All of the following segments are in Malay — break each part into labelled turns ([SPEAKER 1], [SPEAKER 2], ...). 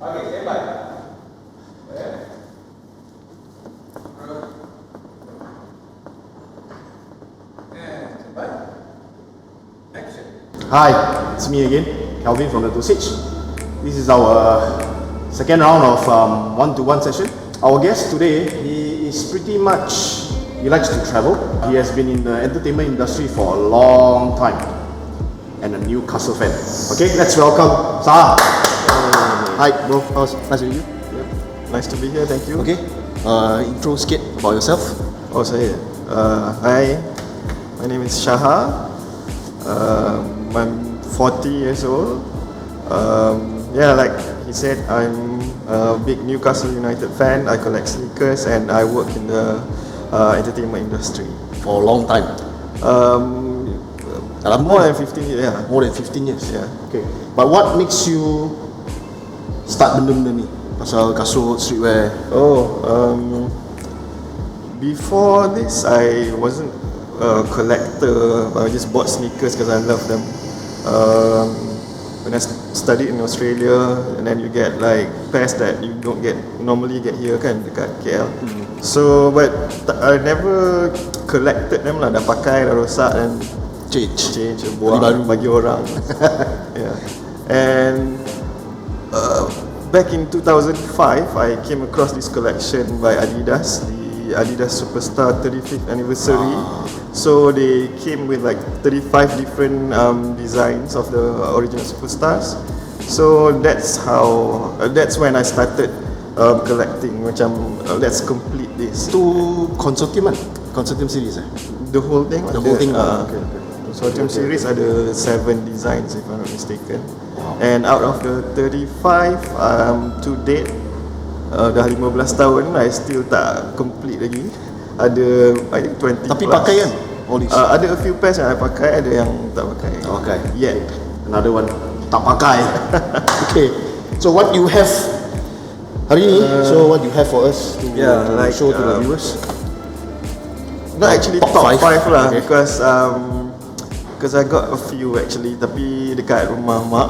[SPEAKER 1] Okay, stand by.
[SPEAKER 2] Hi, it's me again, Calvin from the.dosage. This is our second round of one-to-one session. Our guest today, he is pretty much, he likes to travel. He has been in the entertainment industry for a long time and a Newcastle fan. Okay, let's welcome Shaha. Hi bro, nice to meet you.
[SPEAKER 3] Yep. Nice to be here, thank you.
[SPEAKER 2] Okay, intro skit about yourself.
[SPEAKER 3] Oh, saya. Hi, my name is Shaha. I'm 40 years old. Yeah, like he said, I'm a big Newcastle United fan. I collect sneakers and I work in the entertainment industry.
[SPEAKER 2] For a long time.
[SPEAKER 3] More than 15 years. Yeah.
[SPEAKER 2] More than 15 years.
[SPEAKER 3] Yeah.
[SPEAKER 2] Okay. But what makes you start benda-benda ni? Pasal kasut, streetwear.
[SPEAKER 3] Before this, I wasn't a collector. I just bought sneakers because I love them. When I studied in Australia, and then you get like pairs that you don't normally get here kan dekat KL. So, but I never collected them lah. Dah pakai, dah rosak dan change, buang
[SPEAKER 2] baru
[SPEAKER 3] bagi orang. Yeah. And back in 2005, I came across this collection by Adidas, the Adidas Superstar 35th anniversary. So they came with like 35 different designs of the original Superstars. So that's when I started collecting. Macam let's complete this.
[SPEAKER 2] Itu consortium kan? Consortium series
[SPEAKER 3] The whole thing.
[SPEAKER 2] The whole thing.
[SPEAKER 3] Okay. Consortium series ada 7 designs if I'm not mistaken. And out of the 35 to date, dah 15 tahun, I still tak complete lagi. Ada I think 20
[SPEAKER 2] Tapi
[SPEAKER 3] plus.
[SPEAKER 2] pakai kan?
[SPEAKER 3] Ada a few pairs yang I pakai, ada yang tak pakai.
[SPEAKER 2] Okay.
[SPEAKER 3] Yeah.
[SPEAKER 2] Another one tak pakai. Okay. So what you have hari ni? So what you have for us to show to the viewers?
[SPEAKER 3] Not actually
[SPEAKER 2] Top
[SPEAKER 3] top 5 lah,
[SPEAKER 2] okay.
[SPEAKER 3] because I got a few actually, tapi dekat rumah mak.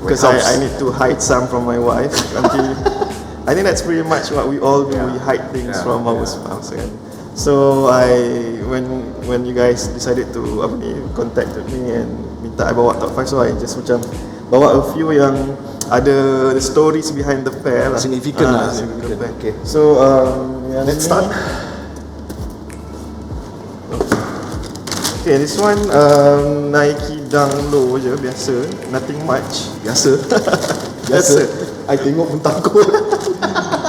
[SPEAKER 3] Because I need to hide some from my wife. I think that's pretty much what we all do. We hide things from our spouse. Kan? So when you guys decided to contacted me and minta I bawa top 5, so I just macam bawa a few yang ada the stories behind the pair lah.
[SPEAKER 2] Significant lah.
[SPEAKER 3] Pair.
[SPEAKER 2] Okay.
[SPEAKER 3] So
[SPEAKER 2] Let's start.
[SPEAKER 3] Okay, this one Nike Dunk Low je, biasa, nothing much.
[SPEAKER 2] Biasa. I tengok pun takut.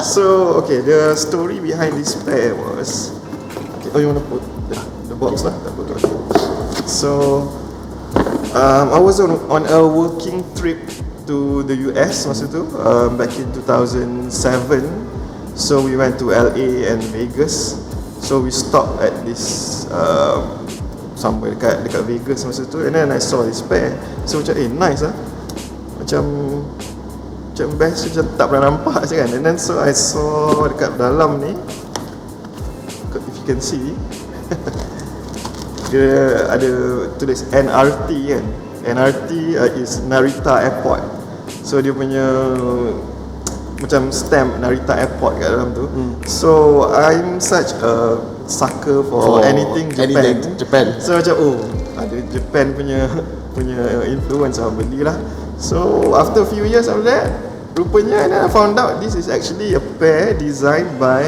[SPEAKER 3] So, okay, the story behind this pair was, okay, oh, you want to put the box lah? Tak apa. So, I was on a working trip to the US masa tu, back in 2007. So, we went to LA and Vegas. So, we stopped at this somewhere dekat Vegas masa tu, and then I saw this pair. So macam nice lah, macam best, macam tak pernah nampak je kan. And then so I saw dekat dalam ni, if you can see, dia ada tulis NRT kan. NRT is Narita Airport. So dia punya macam stamp Narita Airport kat dalam tu. So I'm such a sucker for anything Japan. So macam ada Japan punya influence, belilah. So after a few years of that, rupanya and then I found out this is actually a pair designed by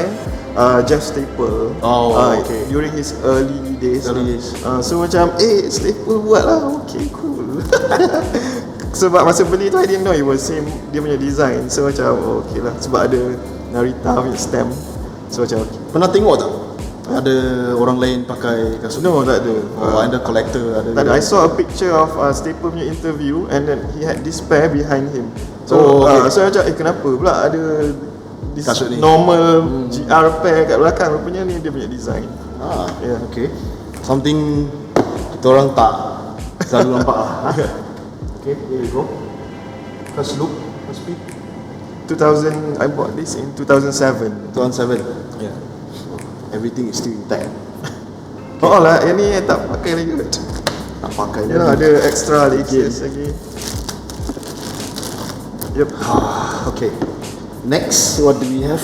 [SPEAKER 3] Jeff Staple.
[SPEAKER 2] Okay.
[SPEAKER 3] During his early days. So macam Staple buat lah. Okay, cool. Sebab masa beli tu I didn't know it was same dia punya design. So macam okay lah, sebab ada Narita punya stamp. So macam okay.
[SPEAKER 2] Pernah tengok tak? Ada orang lain pakai kasut?
[SPEAKER 3] No, tak ada.
[SPEAKER 2] Ada collector, ada.
[SPEAKER 3] Tak ada. I saw a picture of Staple punya interview, and then he had this pair behind him. So so macam kenapa pula ada this
[SPEAKER 2] kasut ni?
[SPEAKER 3] Normal GR pair kat belakang, rupanya ni dia punya design.
[SPEAKER 2] Okay. Something kita orang tak selalu nampak lah. Okay, here we go. First look, first peek.
[SPEAKER 3] 2000, I bought this in 2007.
[SPEAKER 2] 2007.
[SPEAKER 3] Yeah.
[SPEAKER 2] Everything is still intact.
[SPEAKER 3] Oh lah, yang ni tak pakai lagi. Tak
[SPEAKER 2] pakai
[SPEAKER 3] lagi. Ada extra layers lagi. Yep.
[SPEAKER 2] Okay. Next, what do we have?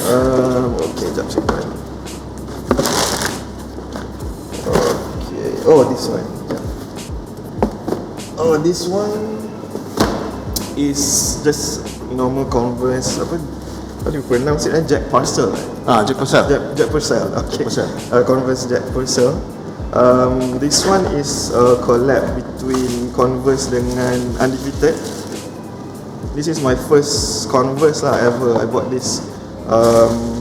[SPEAKER 3] Okay, jap simpan. Okay. Oh, this one. Jap. Oh, this one is just normal Converse. Apa? How do you pronounce it? Jack Purcell.
[SPEAKER 2] Jack Purcell.
[SPEAKER 3] Jack Purcell. Okay.
[SPEAKER 2] Purcell.
[SPEAKER 3] Converse Jack Purcell. This one is a collab between Converse dengan Undefeated. This is my first Converse lah ever. I bought this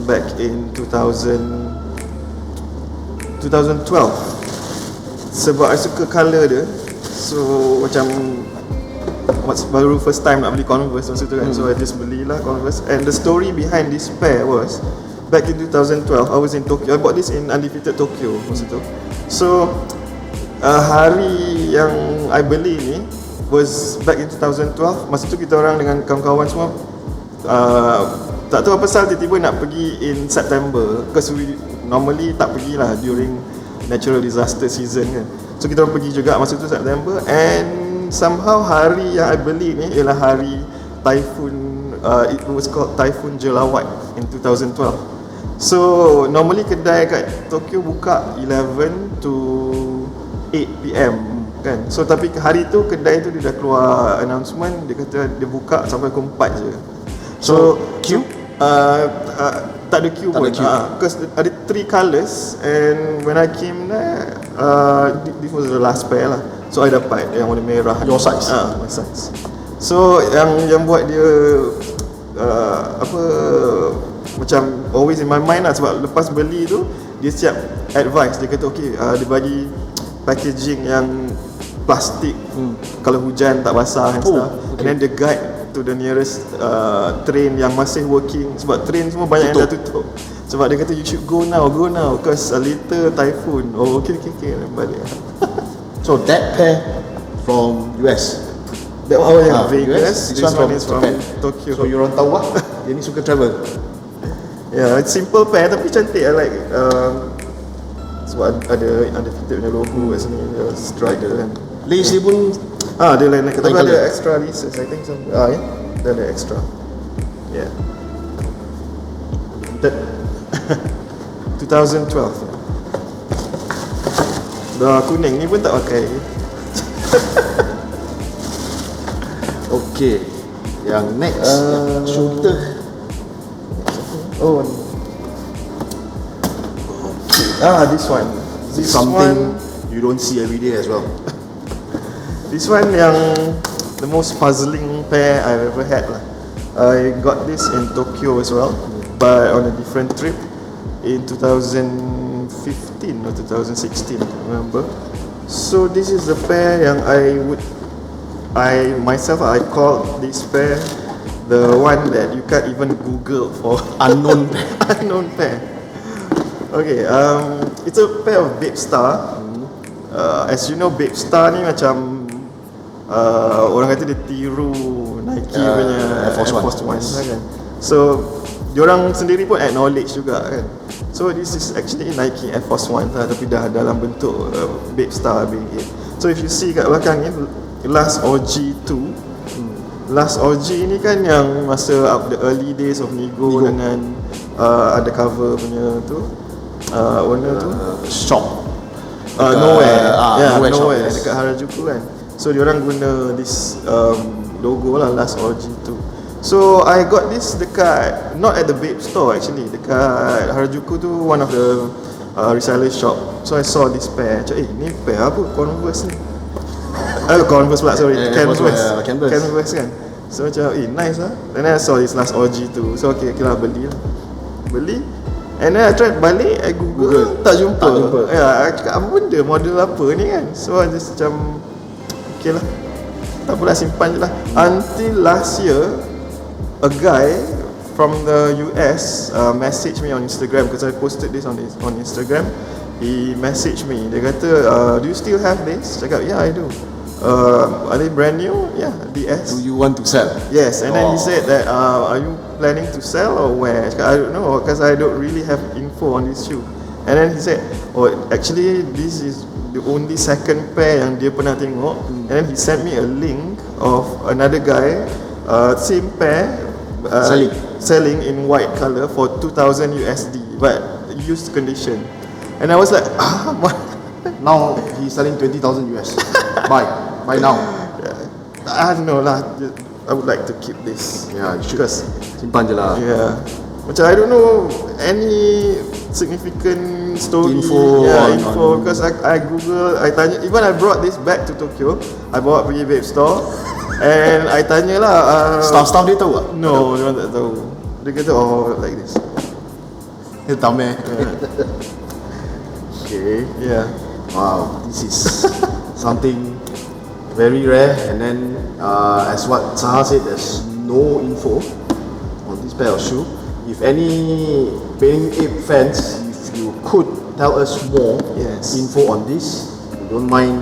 [SPEAKER 3] back in 2012. Sebab I suka colour dia. So macam baru first time nak beli Converse masa tu kan. So I just belilah Converse. And the story behind this pair was back in 2012 I was in Tokyo. I bought this in Undefeated Tokyo masa tu. So hari yang I beli ni was back in 2012. Masa tu kita orang dengan kawan-kawan semua tak tahu apa pasal tiba-tiba nak pergi in September, because we normally tak pergilah during natural disaster season kan. So kita orang pergi juga masa tu September, and somehow hari yang I beli ni ialah hari typhoon, it was called Typhoon Jelawat in 2012. So normally kedai kat Tokyo buka 11 to 8 PM kan. So tapi hari tu kedai tu dia dah keluar announcement, dia kata dia buka sampai pukul 4 je. So
[SPEAKER 2] queue?
[SPEAKER 3] Tak ada queue pun. Because ada 3 colours, and when I came there, this was the last pair lah. So I dapat yang warna merah.
[SPEAKER 2] Your size?
[SPEAKER 3] My size. So yang buat dia macam always in my mind lah, sebab lepas beli tu dia siap advice. Dia kata okay, dia bagi packaging yang plastik, kalau hujan tak basah and stuff. Okay. And then the guide to the nearest train yang masih working, sebab train semua banyak yang dah tutup. Sebab dia kata you should go now cause a later typhoon. Oh okay, balik.
[SPEAKER 2] So that pair from US.
[SPEAKER 3] That one Vegas.
[SPEAKER 2] This
[SPEAKER 3] This
[SPEAKER 2] one
[SPEAKER 3] one is from
[SPEAKER 2] Japan.
[SPEAKER 3] Tokyo.
[SPEAKER 2] So you orang tahu lah, dia ni suka travel.
[SPEAKER 3] Yeah, it's simple pair tapi cantik. I like sebab ada Undefeated punya logo kat sini, dia stripe kan.
[SPEAKER 2] Lace dia pun
[SPEAKER 3] Dia lain tapi
[SPEAKER 2] colour.
[SPEAKER 3] ada extra laces, I think so. Yeah, dia ada extra. Yeah. That 2012. Dah kuning ni pun tak pakai.
[SPEAKER 2] okay. Yang next show kita.
[SPEAKER 3] Oh. This one. This
[SPEAKER 2] Something
[SPEAKER 3] one,
[SPEAKER 2] you don't see every day as well.
[SPEAKER 3] this one yang the most puzzling pair I've ever had lah. I got this in Tokyo as well, but on a different trip in 2015 or 2016, I remember. So this is the pair yang I called this pair the one that you can't even Google for.
[SPEAKER 2] Unknown.
[SPEAKER 3] Unknown pair. Okay, it's a pair of Babe Star. As you know, Babe Star ni macam orang kata dia tiru Nike punya Air Force One kan. So diorang sendiri pun acknowledge juga kan. So this is actually Nike Air Force One lah, tapi dah dalam bentuk Babe Star BH. So if you see kat belakang ni, Last OG 2. Last OG ni kan yang masa the early days of Nigo. Dengan ada cover punya tu, warna tu
[SPEAKER 2] Shop.
[SPEAKER 3] Nowhere.
[SPEAKER 2] Nowhere shop,
[SPEAKER 3] dekat Harajuku kan. So diorang guna this logo lah, Last OG 2. So I got this dekat, not at the Babe store actually, dekat Harajuku tu, one of the reseller shop. So I saw this pair, macam ni pair apa, Converse ni. Converse pula, sorry, Canvas kan. So macam nice lah. And then I saw this Last OG 2. So okay lah, beli. And then I tried balik, I Google. Tak jumpa. Ya, I cakap apa benda, model apa ni kan. So I just macam okay lah, tak apalah, simpan je lah. Until last year, a guy from the US messaged me on Instagram, because I posted this on Instagram. He messaged me, dia kata, do you still have this? Cakap, yeah I do. Are they brand new? Yeah, DS.
[SPEAKER 2] Do you want to sell?
[SPEAKER 3] Yes, and then he said that, are you planning to sell or where? Cakap, I don't know, because I don't really have info on this shoe. And then he said, oh actually this is the only second pair yang dia pernah tengok. And then he sent me a link of another guy Same pair, selling in white color for 2,000 USD, but used condition. And I was like,
[SPEAKER 2] Now he's selling 20,000 US. Buy now.
[SPEAKER 3] I don't know lah. I would like to keep this.
[SPEAKER 2] Yeah, you should.
[SPEAKER 3] Because
[SPEAKER 2] Simpan je lah.
[SPEAKER 3] yeah, macam I don't know any significant story info because I Google, I tanya, even I brought this back to Tokyo. I bawa pergi vape store and I tanya lah
[SPEAKER 2] Staff dia tahu tak?
[SPEAKER 3] no, dia orang tak tahu. Dia kata like this.
[SPEAKER 2] Dia tameh. Okay.
[SPEAKER 3] Yeah.
[SPEAKER 2] Wow, this is something very rare. And then as what Shaha said, there's no info on this pair of shoe. If any Paying Ape fans, if you could tell us more info on this, you don't mind,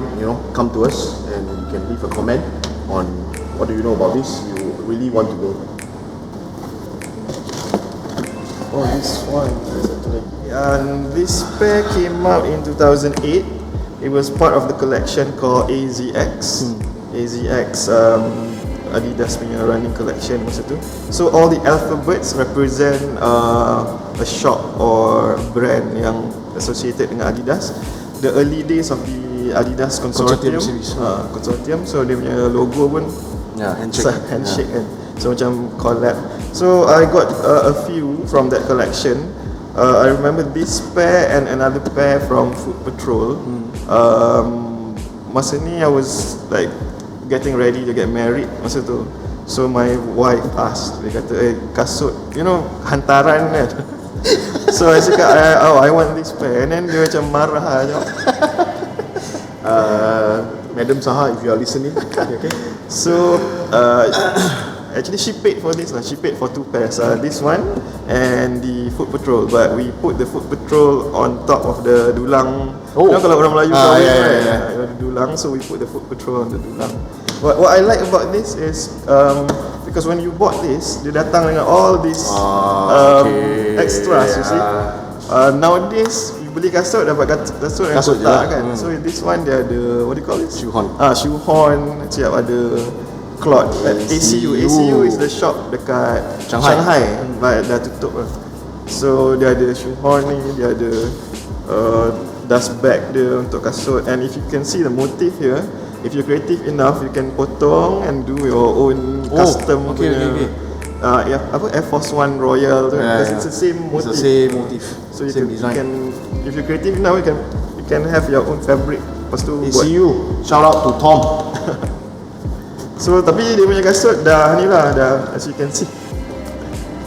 [SPEAKER 2] come to us and you can leave a comment on what do you know about this. You really want to know.
[SPEAKER 3] Oh, this one. And this pair came out in 2008. It was part of the collection called AZX. AZX Adidas punya running collection masa tu. So all the alphabets represent a shop or brand yang associated dengan Adidas. The early days of the Adidas consortium
[SPEAKER 2] series.
[SPEAKER 3] Consortium. So dia punya logo pun handshake kan. So macam collab. So I got a few from that collection. I remember this pair and another pair from Food Patrol. Masa ni I was like getting ready to get married masa tu. So my wife asked, dia kata, kasut, hantaran kan. So I cakap, I want this pair. And then dia macam marah aja.
[SPEAKER 2] Madam Shaha, if you are listening, okay.
[SPEAKER 3] So actually she paid for this lah. She paid for two pairs. This one and the Food Patrol. But we put the Food Patrol on top of the dulang. Kalau orang Melayu kahwin the dulang, so we put the Food Patrol on the dulang. What I like about this is because when you bought this, dia datang dengan all these extras, you see. Nowadays you beli kasut dapat kasut yang kotak kan. So this one dia ada, what do you call it?
[SPEAKER 2] Shoehorn.
[SPEAKER 3] Shoehorn, siap ada cloth at ACU. ACU is the shop dekat Shanghai, but dah tutup lah. So dia ada shoehorn ni, dia ada dust bag dia untuk kasut. And if you can see the motif here, if you're creative enough, you can potong and do your own custom punya. Air Force One Royal tu, because it's the same motif.
[SPEAKER 2] It's the same motif.
[SPEAKER 3] So you can, if you're creative enough, you can have your own fabric. Lepas tu
[SPEAKER 2] ACU, shout out to Tom.
[SPEAKER 3] So tapi dia punya kasut dah ni lah, dah, as you can see,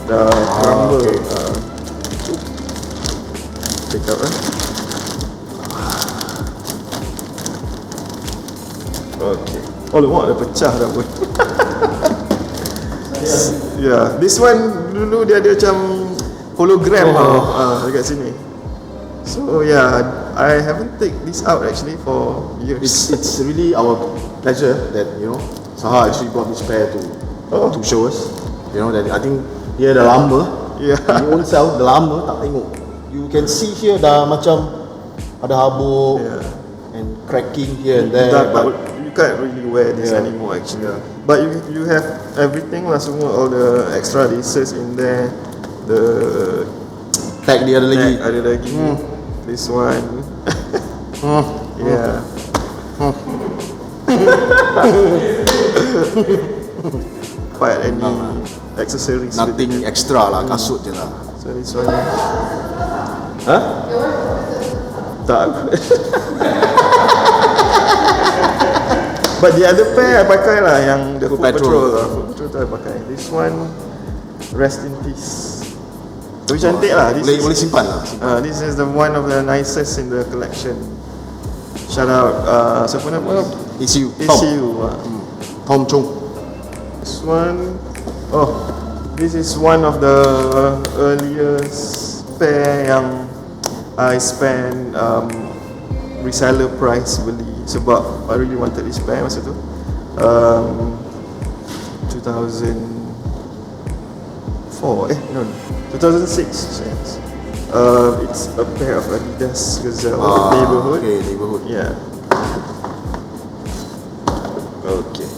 [SPEAKER 3] dah crumble. Take out Okay. Oh lemak dah pecah dah pun. Yeah, this one dulu dia ada macam hologram dekat sini. So yeah, I haven't take this out actually for years.
[SPEAKER 2] It's really our pleasure that Shaha actually brought this pair to show us. That I think dia dah lama.
[SPEAKER 3] Yeah.
[SPEAKER 2] You own self dah lama tak tengok. You can see here dah macam ada habuk and cracking here and there.
[SPEAKER 3] But you can't really wear this anymore actually. But you have everything lah, semua, all the extra laces in there. The
[SPEAKER 2] tag dia ada lagi.
[SPEAKER 3] Ada lagi. This one. Yeah. Quite any accessories.
[SPEAKER 2] Nothing extra lah, kasut je lah.
[SPEAKER 3] So this one. Tak. But the other pair I pakai lah, yang the Food Patrol lah. Food Patrol tu I pakai. This one, rest in peace. Tapi cantik lah.
[SPEAKER 2] Boleh simpan lah.
[SPEAKER 3] This is the one of the nicest in the collection. Shout out, siapa nama?
[SPEAKER 2] ACU. Tom Chung.
[SPEAKER 3] This one, this is one of the earliest pair yang I spend reseller price beli, sebab I really wanted this pair masa tu. 2006. It's a pair of Adidas Gazelle neighborhood.
[SPEAKER 2] Okay, neighborhood.
[SPEAKER 3] Yeah. Okay.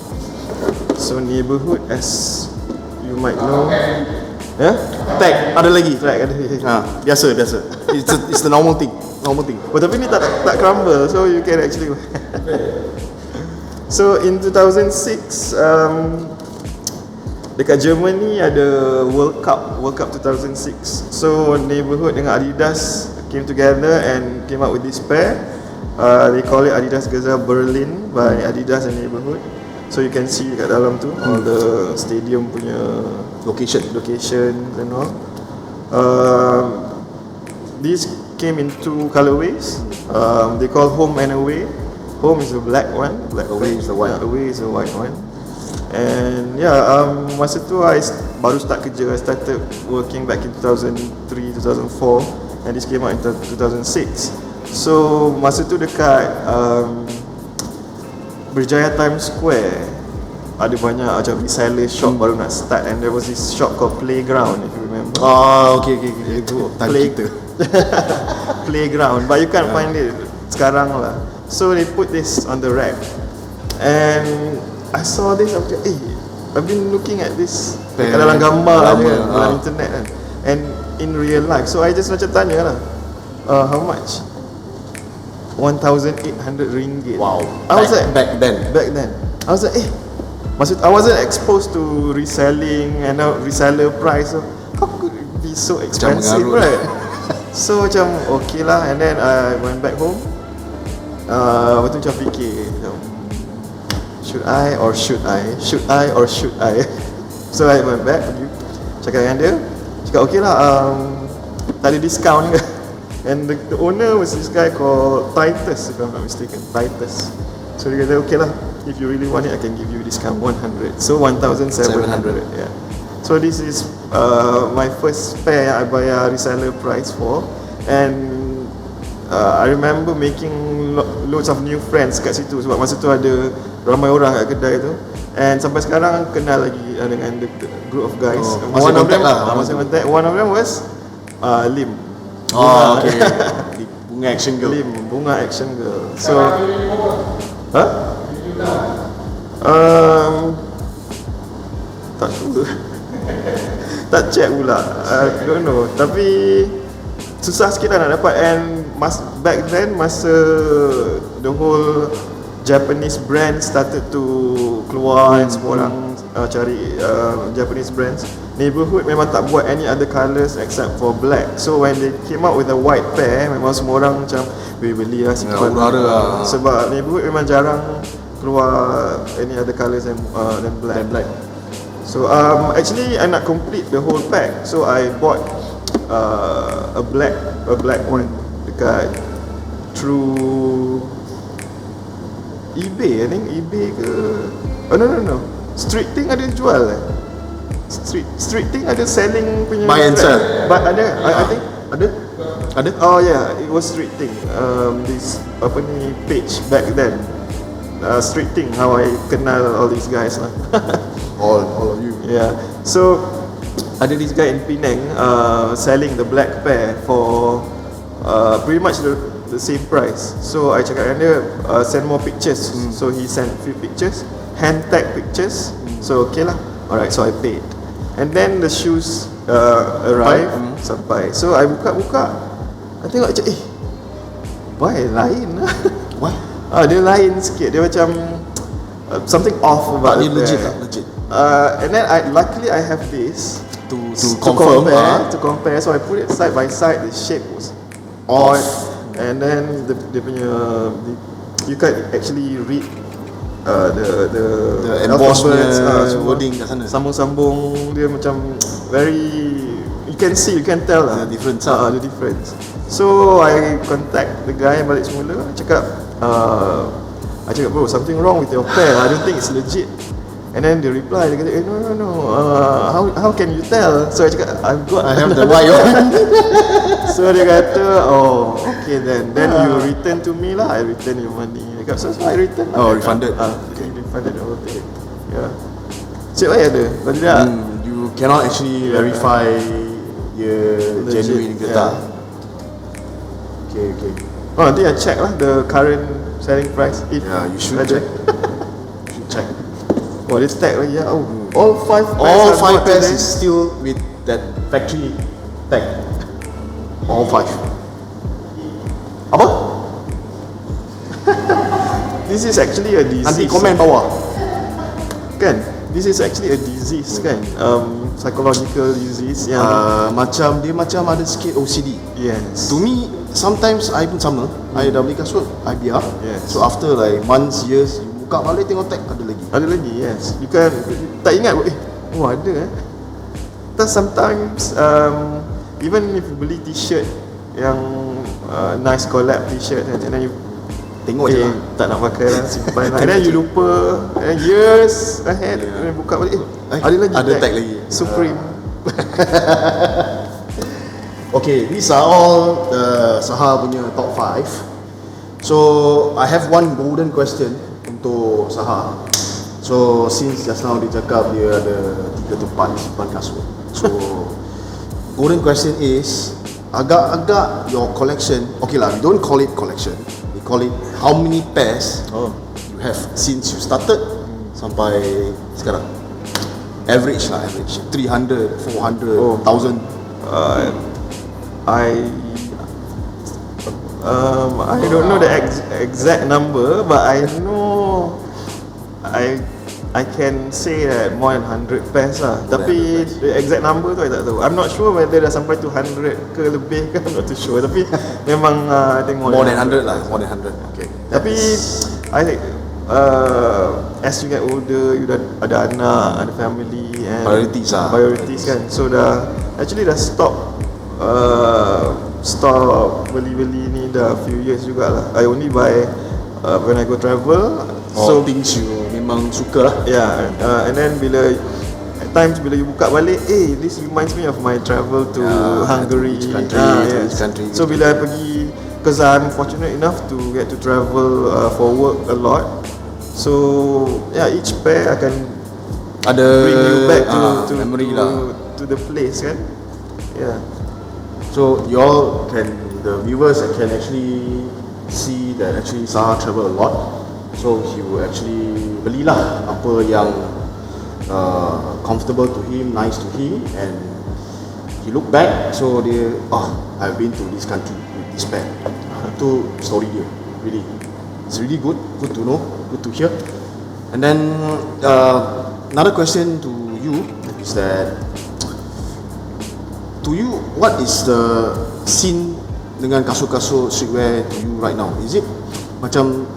[SPEAKER 3] So neighborhood, as you might know. Ya?
[SPEAKER 2] Tag ada lagi.
[SPEAKER 3] Tag ada.
[SPEAKER 2] Biasa. It's the normal thing.
[SPEAKER 3] Oh, tapi ni tak crumble, so you can actually. So in 2006, dekat Germany ada World Cup 2006. So neighborhood dengan Adidas came together and came up with this pair. They call it Adidas Gaza Berlin by Adidas and neighborhood. So you can see kat dalam tu all the stadium punya location and all. These came in two colorways. They call home and away. Home is the black one.
[SPEAKER 2] Away is the white.
[SPEAKER 3] Away is the white one. And masa tu I baru start kerja. I started working back in 2003, 2004, and this came out in 2006. So masa tu dekat Berjaya Times Square ada banyak macam reseller shop baru nak start, and there was this shop called Playground, if you remember.
[SPEAKER 2] Okay. Itu
[SPEAKER 3] Playground, but you can't find it sekarang lah. So they put this on the rack, and I saw this. I was like, I've been looking at this dekat dalam gambar aja dalam internet kan, and in real life. So I just macam tanya lah, how much? 1,800 ringgit.
[SPEAKER 2] Wow.
[SPEAKER 3] I was like,
[SPEAKER 2] back then.
[SPEAKER 3] I was like, I wasn't exposed to reselling and reseller price. So how could it be so expensive, right? So macam okay lah, and then I went back home. Lepas tu macam fikir, should I? So I went back, cakap dengan dia, cakap okay lah, tak ada discount ke? And the owner was this guy called Titus, if I'm not mistaken. Titus. So dia kata okay lah, if you really want it, I can give you discount 100. So 1,700. Yeah. So this is my first pair yang I bayar reseller price for, and I remember making loads of new friends kat situ sebab masa tu ada ramai orang kat kedai tu, and sampai sekarang kenal lagi dengan the group of guys.
[SPEAKER 2] Masih contact lah.
[SPEAKER 3] Masih contact. One of them was Lim.
[SPEAKER 2] Okay. Bunga Action Girl.
[SPEAKER 3] Lim, Bunga Action Girl. So, tak sure. Tak check pula. I don't know. Tapi susah sikit lah nak dapat, and back then masa the whole Japanese brand started to keluar and semua orang cari Japanese brands, neighborhood memang tak buat any other colours except for black. So when they came out with a white pair, memang semua orang macam beli lah simpan lah. Sebab neighborhood memang jarang keluar any other colours than black. So actually I nak complete the whole pack, so I bought a black one dekat through eBay. I think eBay ke no Street Thing ada jual Street Thing ada selling punya
[SPEAKER 2] buy and sell.
[SPEAKER 3] But ada I think
[SPEAKER 2] ada.
[SPEAKER 3] Oh yeah, it was Street Thing. This apa ni page back then. Street Thing, how I kenal all these guys lah.
[SPEAKER 2] all of you.
[SPEAKER 3] Yeah. So ada this guy in Penang selling the black pair for pretty much the same price. So I cakap dengan dia send more pictures. So he sent few pictures, hand tag pictures. So okay lah. Alright, so I paid. And then the shoes arrived sampai. So I buka, I tengok macam why lain lah.
[SPEAKER 2] What?
[SPEAKER 3] Dia lain sikit. Dia macam something off about it.
[SPEAKER 2] Legit.
[SPEAKER 3] And then luckily I have this
[SPEAKER 2] To confirm.
[SPEAKER 3] to compare. So I put it side by side. The shape was odd, and then the punya you can actually read the
[SPEAKER 2] embossment, wording kat sana.
[SPEAKER 3] Sambung-sambung dia macam very, you can tell lah
[SPEAKER 2] the difference.
[SPEAKER 3] The difference. So I contact the guy balik semula, cakap bro, something wrong with your pair. I don't think it's legit. And then they reply, dia kata no, how can you tell? So I cakap I have the white one. So dia kata okay then you return to me lah. I return your money. So I return lah.
[SPEAKER 2] Refunded.
[SPEAKER 3] Okay, refunded the whole thing. Yeah. Cik baik ada. Kalau tidak
[SPEAKER 2] you cannot actually verify genuine ke tak. Okay.
[SPEAKER 3] Nanti I check lah the current selling price. If
[SPEAKER 2] you should check.
[SPEAKER 3] Oh, dia tag lagi ya. Oh, all 5 pairs.
[SPEAKER 2] All
[SPEAKER 3] are
[SPEAKER 2] 5
[SPEAKER 3] not
[SPEAKER 2] pairs
[SPEAKER 3] today.
[SPEAKER 2] is still with that factory tag. All 5. Apa?
[SPEAKER 3] This is actually a disease.
[SPEAKER 2] Nanti komen bawah.
[SPEAKER 3] Kan? This is actually a disease kan? Psychological disease yang
[SPEAKER 2] Macam dia macam ada sikit OCD.
[SPEAKER 3] yes.
[SPEAKER 2] To me, sometimes I pun sama. I dah beli kasut, I biar.
[SPEAKER 3] Yes.
[SPEAKER 2] So after like months, years, you buka balik tengok tag ada lagi.
[SPEAKER 3] Ada lagi, yes. You can tak ingat, oh ada Then sometimes even if you beli t-shirt yang nice collab t-shirt and then you
[SPEAKER 2] Tengok je lah.
[SPEAKER 3] tak nak pakai lah, simpan lah. And then you lupa, and years ahead, and buka balik, ada lagi
[SPEAKER 2] ada tag lagi.
[SPEAKER 3] Supreme.
[SPEAKER 2] Okay, these are all the Shaha punya top 5. So I have one golden question untuk Shaha. So since just now dia cakap dia ada 3 tempat simpan kasut. So golden question is, agak-agak your collection, okay lah, we don't call it collection, we call it how many pairs you have since you started sampai sekarang. Average lah, average 300, 400, 1000.
[SPEAKER 3] I don't know the exact number, but I know I can say that more than 100 pairs lah. Tapi the exact number tu I tak tahu. I'm not sure whether dah sampai to 100 ke lebih ke, I'm not too sure. Tapi memang I think
[SPEAKER 2] More than 100 lah, more than 100. Okay.
[SPEAKER 3] Tapi I think as you get older, you dah ada anak, ada family and
[SPEAKER 2] Priorities lah.
[SPEAKER 3] priorities kan. So dah stop beli-beli ni dah few years jugalah. I only buy when I go travel.
[SPEAKER 2] So things you memang suka lah.
[SPEAKER 3] Yeah, and then at times bila you buka balik, this reminds me of my travel to Hungary.
[SPEAKER 2] Which country,
[SPEAKER 3] Yes.
[SPEAKER 2] which country.
[SPEAKER 3] So bila I pergi, because I'm fortunate enough to get to travel for work a lot. So yeah, each pair I can
[SPEAKER 2] Ada
[SPEAKER 3] bring you back to
[SPEAKER 2] memory lah.
[SPEAKER 3] to the place kan. Yeah.
[SPEAKER 2] So you all can, the viewers can actually see that actually Shaha travel a lot. So he will actually belilah apa yang comfortable to him, nice to him, and he look back. So dia, I've been to this country with this pair. Itu story dia, really. It's really good to know, good to hear. And then another question to you is that, to you, what is the scene dengan kasut-kasut streetwear to you right now? Is it macam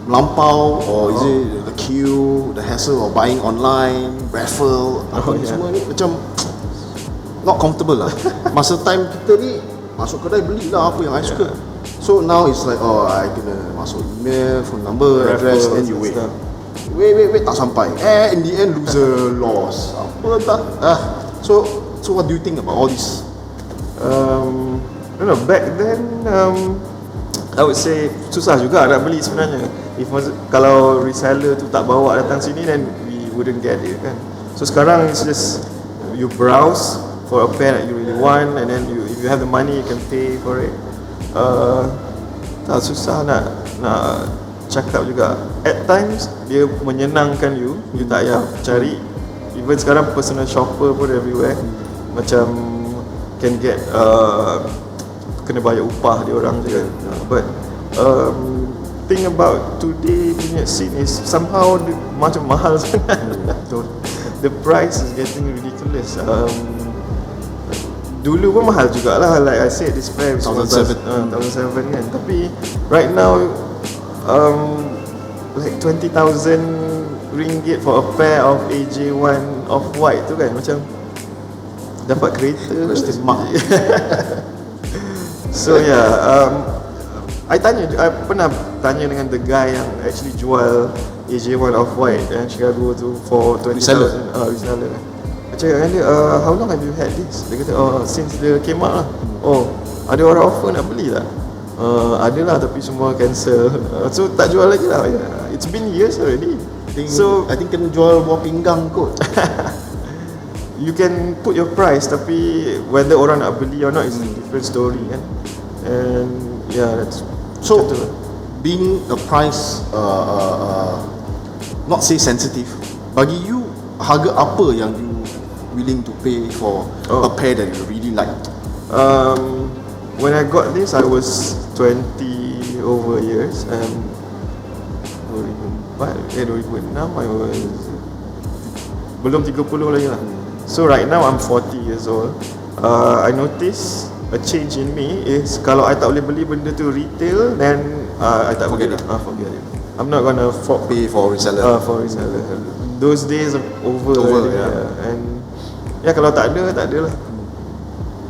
[SPEAKER 2] melampau, or is it the queue, the hassle of buying online, raffle, semua ni macam not comfortable lah. Masa time kita ni masuk kedai belilah apa yang I suka. So now it's like, I kena masuk email, phone number, address, then you wait. Wait, tak sampai. In the end loser loss. Apa tak? So what do you think about all this?
[SPEAKER 3] I don't know, back then I would say susah juga nak beli sebenarnya. Kalau reseller tu tak bawa datang sini, then we wouldn't get it kan. So sekarang it's just you browse for a pair that you really want, and then if you have the money you can pay for it. Tak susah nak cakap juga. At times dia menyenangkan you tak payah cari. Even sekarang personal shopper pun everywhere. Macam can get kena bayar upah dia orang je kan. But thing about today punya scene is somehow macam mahal sangat. The price is getting ridiculous. Dulu pun mahal jugalah, like I said, this pair
[SPEAKER 2] 2007
[SPEAKER 3] kan. Tapi right now like 20,000 ringgit for a pair of AJ1 off-white tu kan, macam dapat kereta.
[SPEAKER 2] Prestige mark.
[SPEAKER 3] So yeah, I pernah tanya dengan the guy yang actually jual AJ1 off-white and Chicago tu for 20,000. Reseller. I cakap dengan dia, how long have you had this? Dia kata, since dia came out lah. Ada orang offer nak beli tak? Ada lah, tapi semua cancel. So tak jual lagi lah. It's been years already.
[SPEAKER 2] I think kena jual buah pinggang kot.
[SPEAKER 3] You can put your price, tapi whether orang nak beli or not is a different story kan. And yeah, that's
[SPEAKER 2] so being a price not say sensitive, bagi you, harga apa yang you willing to pay for a pair that you really like?
[SPEAKER 3] When I got this, I was 20 over years, and 2006 I was belum 30 lagi lah. So right now I'm 40 years old. I notice a change in me is kalau I tak boleh beli benda tu retail, then I tak
[SPEAKER 2] Forget
[SPEAKER 3] forget
[SPEAKER 2] it.
[SPEAKER 3] Forget it. I'm not gonna
[SPEAKER 2] Pay for reseller.
[SPEAKER 3] for reseller. Those days are over already,
[SPEAKER 2] yeah.
[SPEAKER 3] And kalau tak ada lah.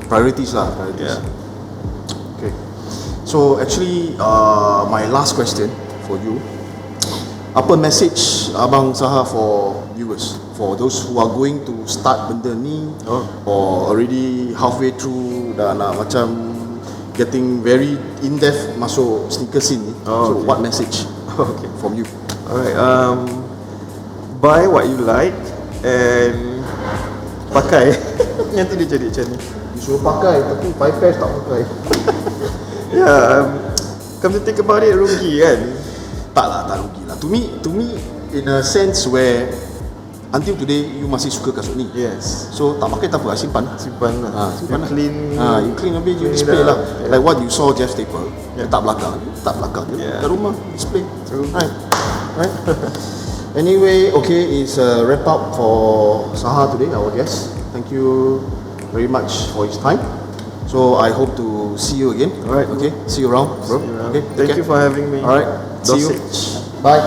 [SPEAKER 2] Priorities.
[SPEAKER 3] Yeah.
[SPEAKER 2] Okay. So actually, my last question for you, apa message Abang Shaha for viewers, for those who are going to start benda ni, or already halfway through dah nak macam getting very in depth masuk sneaker scene ni. So what message from you?
[SPEAKER 3] Alright, buy what you like and pakai. Nanti dia jadi macam ni.
[SPEAKER 2] Disuruh pakai tapi 5 pairs tak pakai.
[SPEAKER 3] Come to think about it, rugi kan?
[SPEAKER 2] Tak rugi lah. To me, in a sense where until today you masih suka kasut ni.
[SPEAKER 3] Yes.
[SPEAKER 2] So tak pakai tak apa, simpan lah.
[SPEAKER 3] Simpan lah.
[SPEAKER 2] Simpan lah.
[SPEAKER 3] Clean.
[SPEAKER 2] You clean habis you display lah. Like what you saw Jeff Staple. Tak belakang. Kat rumah display.
[SPEAKER 3] True.
[SPEAKER 2] Right. Anyway, okay, it's a wrap up for Shaha today, our guest. Thank you very much for his time. So I hope to see you again.
[SPEAKER 3] Alright.
[SPEAKER 2] Okay. See you around, bro.
[SPEAKER 3] See you around.
[SPEAKER 2] Okay.
[SPEAKER 3] Thank you for having me.
[SPEAKER 2] Alright. See you.
[SPEAKER 3] Dosage.
[SPEAKER 2] Bye.